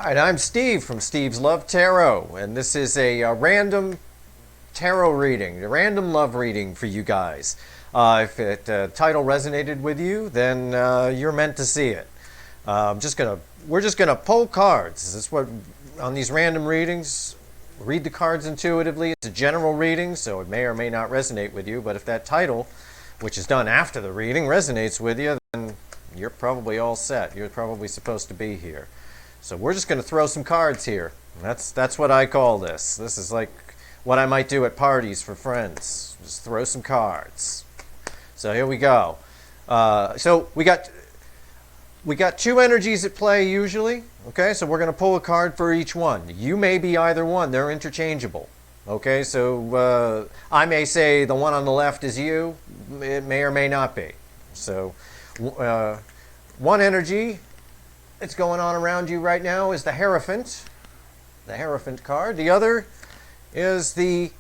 Alright, I'm Steve from Steve's Love Tarot, and this is a random tarot reading, a random love reading for you guys. If it title resonated with you, then you're meant to see it. We're just gonna pull cards. This is what on these random readings. Read the cards intuitively. It's a general reading, so it may or may not resonate with you. But if that title, which is done after the reading, resonates with you, then you're probably all set. You're probably supposed to be here. So we're just going to throw some cards here. That's what I call this. This is like what I might do at parties for friends. Just throw some cards. So here we go. So we got two energies at play usually. Okay, so we're going to pull a card for each one. You may be either one. They're interchangeable. Okay, so I may say the one on the left is you. It may or may not be. So one energy that's going on around you right now is the Hierophant card. The other is the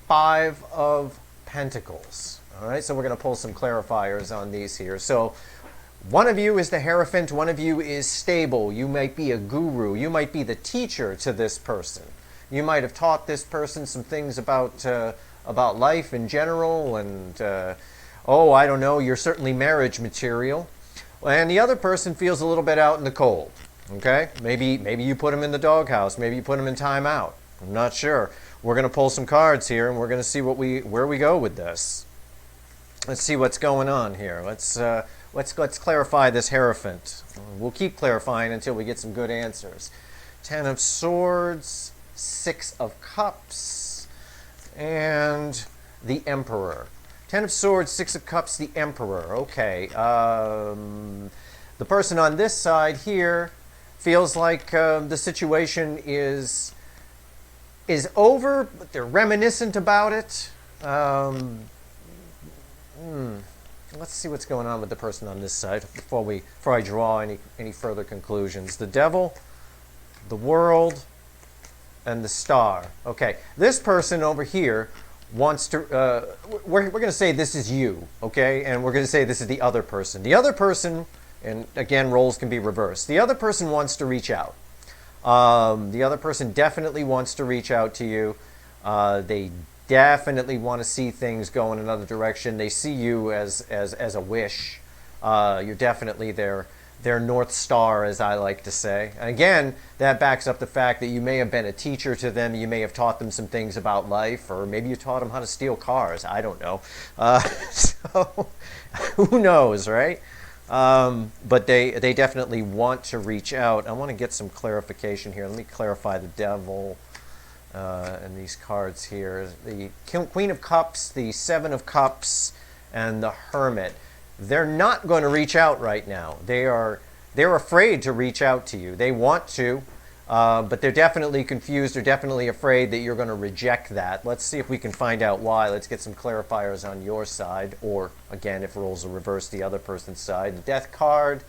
Five of Pentacles. All right, so we're going to pull some clarifiers on these here. So one of you is the Hierophant, one of you is stable. You might be a guru. You might be the teacher to this person. You might have taught this person some things about life in general, and I don't know, you're certainly marriage material. And the other person feels a little bit out in the cold. Okay? Maybe you put them in the doghouse. Maybe you put them in timeout. I'm not sure. We're going to pull some cards here, and we're going to see where we go with this. Let's see what's going on here. Let's clarify this Hierophant. We'll keep clarifying until we get some good answers. Ten of Swords, Six of Cups, and the Emperor. Ten of Swords, Six of Cups, the Emperor. Okay. The person on this side here feels like the situation is over, but they're reminiscent about it. Let's see what's going on with the person on this side before I draw any further conclusions. The Devil, the World, and the Star. Okay. This person over here wants to, we're going to say this is you, okay? And we're going to say this is the other person. The other person, and again, roles can be reversed. The other person wants to reach out. The other person definitely wants to reach out to you. They definitely want to see things go in another direction. They see you as a wish. You're definitely their North Star, as I like to say. And again, that backs up the fact that you may have been a teacher to them. You may have taught them some things about life, or maybe you taught them how to steal cars. I don't know. So who knows, right? But they definitely want to reach out. I want to get some clarification here. Let me clarify the Devil and these cards here. The Queen of Cups, the Seven of Cups, and the Hermit. They're not going to reach out right now. They're afraid to reach out to you. They want to, but they're definitely confused. They're definitely afraid that you're going to reject that. Let's see if we can find out why. Let's get some clarifiers on your side, or again, if roles are reversed, the other person's side. The Death card,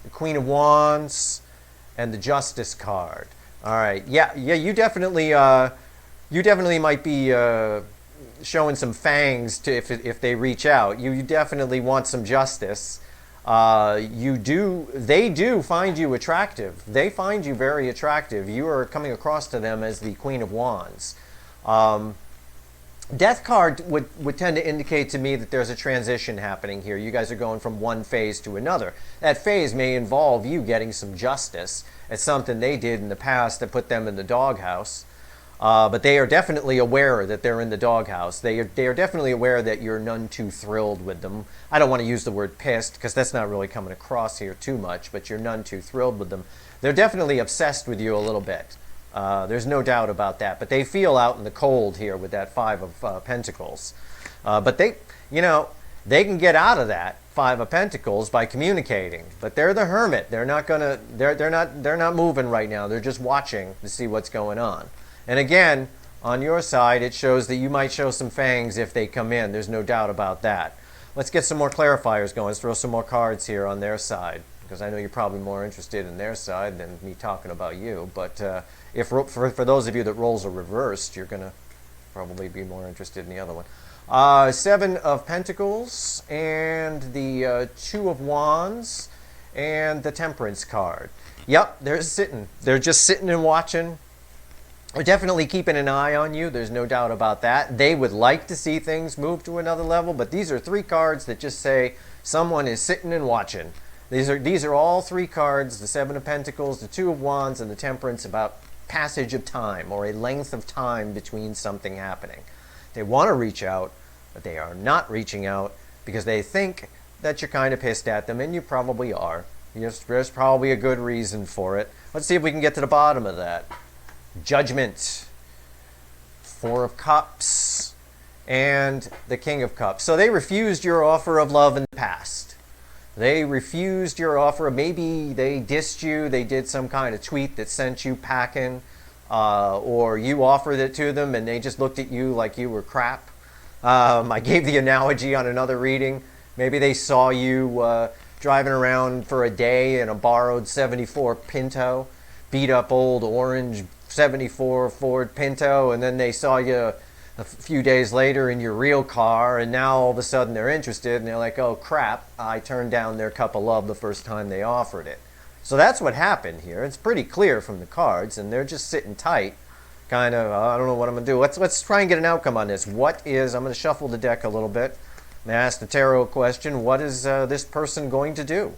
the Queen of Wands, and the Justice card. All right, yeah, you definitely might be showing some fangs to if they reach out. You definitely want some justice. They do find you attractive. They find you very attractive. You are coming across to them as the Queen of Wands. Death card would tend to indicate to me that there's a transition happening here. You guys are going from one phase to another. That phase may involve you getting some justice. It's something they did in the past that put them in the doghouse. But they are definitely aware that they're in the doghouse. They are definitely aware that you're none too thrilled with them. I don't want to use the word pissed because that's not really coming across here too much, but you're none too thrilled with them. They're definitely obsessed with you a little bit. There's no doubt about that. But they feel out in the cold here with that Five of Pentacles. But they can get out of that Five of Pentacles by communicating. But they're the Hermit. They're not moving right now. They're just watching to see what's going on. And again, on your side, it shows that you might show some fangs if they come in. There's no doubt about that. Let's get some more clarifiers going. Let's throw some more cards here on their side, because I know you're probably more interested in their side than me talking about you. But for those of you that roles are reversed, you're going to probably be more interested in the other one. Seven of Pentacles and the Two of Wands and the Temperance card. Yep, they're sitting. They're just sitting and watching. They're definitely keeping an eye on you. There's no doubt about that. They would like to see things move to another level, but these are 3 cards that just say someone is sitting and watching. These are all 3 cards, the 7 of Pentacles, the 2 of Wands, and the Temperance, about passage of time or a length of time between something happening. They want to reach out, but they are not reaching out because they think that you're kind of pissed at them, and you probably are. There's probably a good reason for it. Let's see if we can get to the bottom of that. Judgment, 4 of Cups, and the King of Cups. So they refused your offer of love in the past. They refused your offer. Maybe they dissed you. They did some kind of tweet that sent you packing, or you offered it to them and they just looked at you like you were crap. I gave the analogy on another reading. Maybe they saw you driving around for a day in a borrowed 74 Pinto, beat up old orange 74 Ford Pinto, and then they saw you a few days later in your real car, and now all of a sudden they're interested and they're like, oh crap, I turned down their cup of love the first time they offered it. So that's what happened here. It's pretty clear from the cards, and they're just sitting tight, kind of, I don't know what I'm going to do. Let's try and get an outcome on this. I'm going to shuffle the deck a little bit and ask the tarot question, what is this person going to do?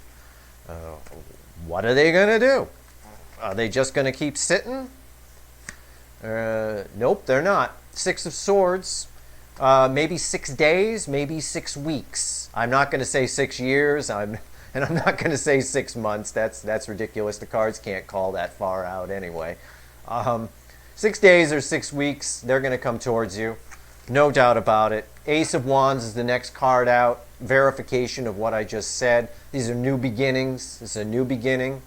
What are they going to do? Are they just going to keep sitting? Nope, they're not. 6 of Swords, maybe 6 days, maybe 6 weeks. I'm not going to say 6 years, and I'm not going to say 6 months. That's ridiculous. The cards can't call that far out anyway. 6 days or 6 weeks, they're going to come towards you. No doubt about it. Ace of Wands is the next card out. Verification of what I just said. These are new beginnings. This is a new beginning.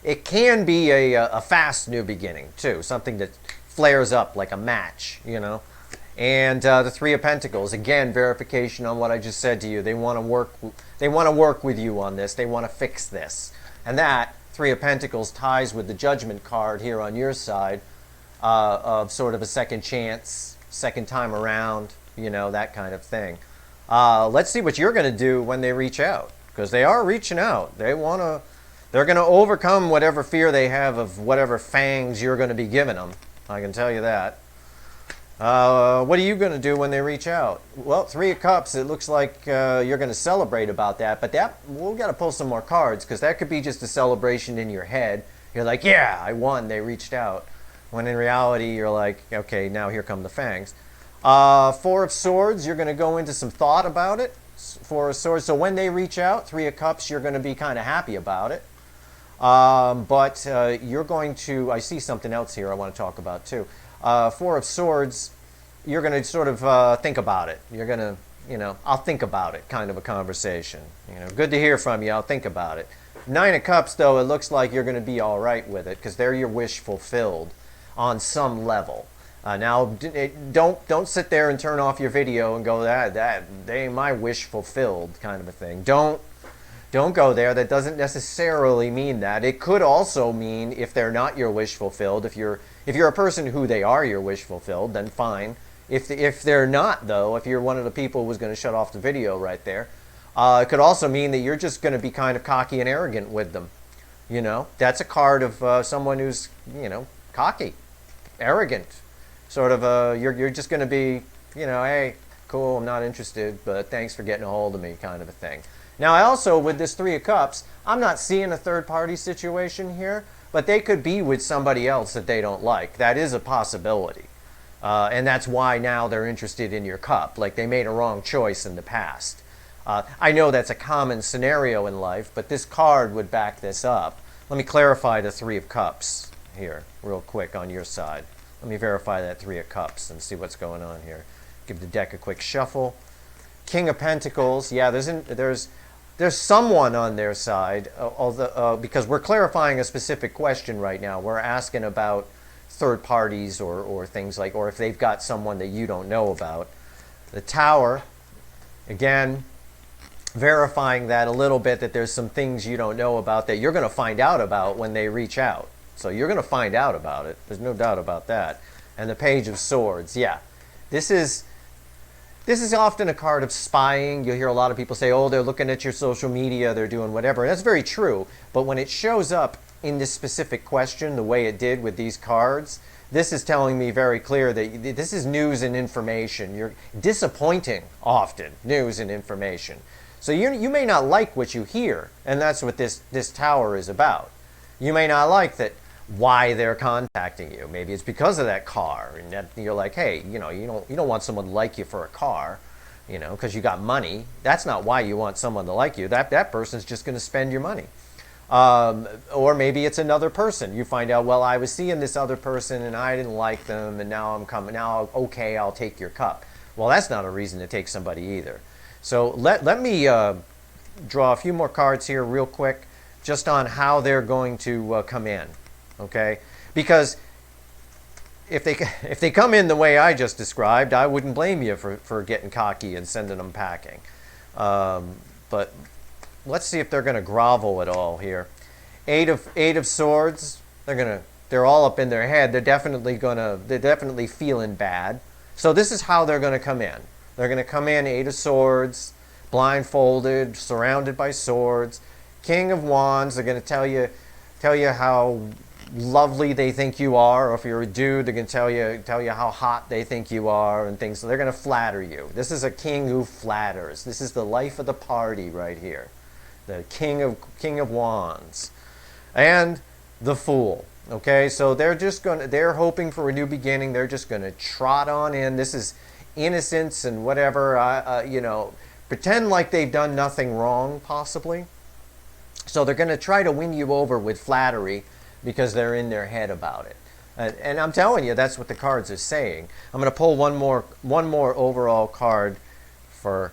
It can be a fast new beginning, too. Something that flares up like a match, you know. And the 3 of Pentacles, again, verification on what I just said to you. They want to work with you on this. They want to fix this. And that, 3 of Pentacles, ties with the Judgment card here on your side, of sort of a second chance, second time around, you know, that kind of thing. Let's see what you're going to do when they reach out, because they are reaching out. They're going to overcome whatever fear they have of whatever fangs you're going to be giving them. I can tell you that. What are you going to do when they reach out? Well, 3 of Cups, it looks like you're going to celebrate about that, but we've got to pull some more cards, because that could be just a celebration in your head. You're like, yeah, I won, they reached out. When in reality, you're like, okay, now here come the fangs. 4 of Swords, you're going to go into some thought about it. 4 of Swords, so when they reach out, 3 of Cups, you're going to be kind of happy about it. But you're going to, I see something else here I want to talk about too. 4 of Swords, you're going to sort of think about it. You're going to, you know, I'll think about it kind of a conversation. You know, good to hear from you, I'll think about it. 9 of Cups, though, it looks like you're going to be all right with it, because they're your wish fulfilled on some level. Now, don't sit there and turn off your video and go, that they ain't my wish fulfilled kind of a thing. Don't go there. That doesn't necessarily mean that. It could also mean, if they're not your wish fulfilled, if you're a person who they are your wish fulfilled, then fine. If they're not, though, if you're one of the people who was going to shut off the video right there, it could also mean that you're just going to be kind of cocky and arrogant with them. You know, that's a card of someone who's, you know, cocky, arrogant, sort of you're just going to be, you know, hey, cool, I'm not interested, but thanks for getting a hold of me kind of a thing. Now, I also, with this 3 of Cups, I'm not seeing a third-party situation here, but they could be with somebody else that they don't like. That is a possibility. And that's why now they're interested in your cup, like they made a wrong choice in the past. I know that's a common scenario in life, but this card would back this up. Let me clarify the 3 of Cups here real quick on your side. Let me verify that 3 of Cups and see what's going on here. Give the deck a quick shuffle. King of Pentacles, yeah, there's someone on their side, because we're clarifying a specific question right now. We're asking about third parties or things like, or if they've got someone that you don't know about. The Tower, again, verifying that a little bit, that there's some things you don't know about that you're going to find out about when they reach out. So you're going to find out about it. There's no doubt about that. And the Page of Swords, yeah. This is This is often a card of spying. You'll hear a lot of people say, oh, they're looking at your social media, they're doing whatever. And that's very true. But when it shows up in this specific question, the way it did with these cards, this is telling me very clear that this is news and information. You're disappointing, often, news and information. So you may not like what you hear, and that's what this tower is about. You may not like that why they're contacting you. Maybe it's because of that car, and that you're like, hey, you don't want someone to like you for a car, because you got money. That's not why you want someone to like you. That person's just going to spend your money. Or maybe it's another person. You find out, well, I was seeing this other person and I didn't like them, and now I'm coming. Now, okay, I'll take your cup. Well, that's not a reason to take somebody either. So let me draw a few more cards here real quick, just on how they're going to come in. Okay, because if they come in the way I just described, I wouldn't blame you for getting cocky and sending them packing. But let's see if they're going to grovel at all here. Eight of Swords. They're all up in their head. They're definitely feeling bad. So this is how they're going to come in. They're going to come in 8 of Swords, blindfolded, surrounded by swords. King of Wands. They're going to tell you how lovely they think you are, or if you're a dude, they're going to tell you how hot they think you are and things. So they're going to flatter you. This is a king who flatters. This is the life of the party right here. The King of Wands. And the Fool. Okay, so they're hoping for a new beginning. They're just going to trot on in. This is innocence and whatever, pretend like they've done nothing wrong, possibly. So they're going to try to win you over with flattery because they're in their head about it. And I'm telling you, that's what the cards are saying. I'm going to pull one more overall card for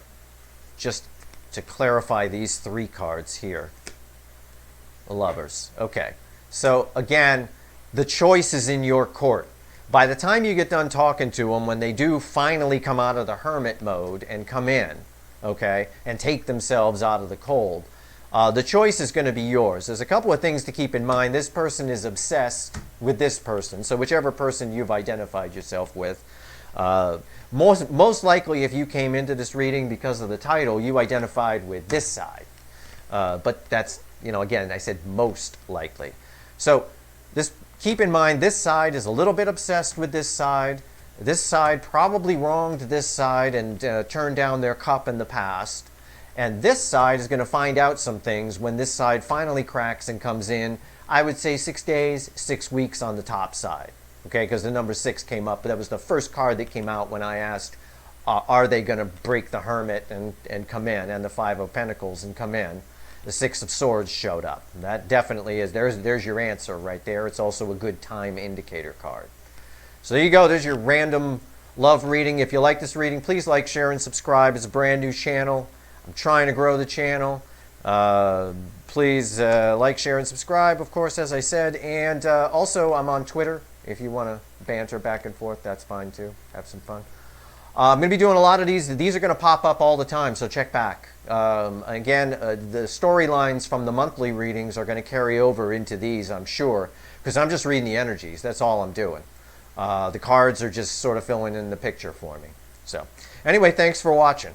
just to clarify these 3 cards here. The Lovers. Okay. So again, the choice is in your court. By the time you get done talking to them, when they do finally come out of the hermit mode and come in, okay, and take themselves out of the cold, the choice is going to be yours. There's a couple of things to keep in mind. This person is obsessed with this person, so whichever person you've identified yourself with. Most likely, if you came into this reading because of the title, you identified with this side. But that's, again, I said most likely. So keep in mind, this side is a little bit obsessed with this side. This side probably wronged this side and turned down their cup in the past. And this side is going to find out some things when this side finally cracks and comes in. I would say 6 days, 6 weeks on the top side. Okay, because the number 6 came up. But that was the first card that came out when I asked, are they going to break the Hermit and come in, and the 5 of Pentacles and come in. The 6 of Swords showed up. And that definitely is, there's your answer right there. It's also a good time indicator card. So there you go. There's your random love reading. If you like this reading, please like, share, and subscribe. It's a brand new channel. I'm trying to grow the channel. Please like, share, and subscribe, of course, as I said. And also, I'm on Twitter. If you want to banter back and forth, that's fine too. Have some fun. I'm going to be doing a lot of these. These are going to pop up all the time, so check back. Again, the storylines from the monthly readings are going to carry over into these, I'm sure, because I'm just reading the energies. That's all I'm doing. The cards are just sort of filling in the picture for me. So, anyway, thanks for watching.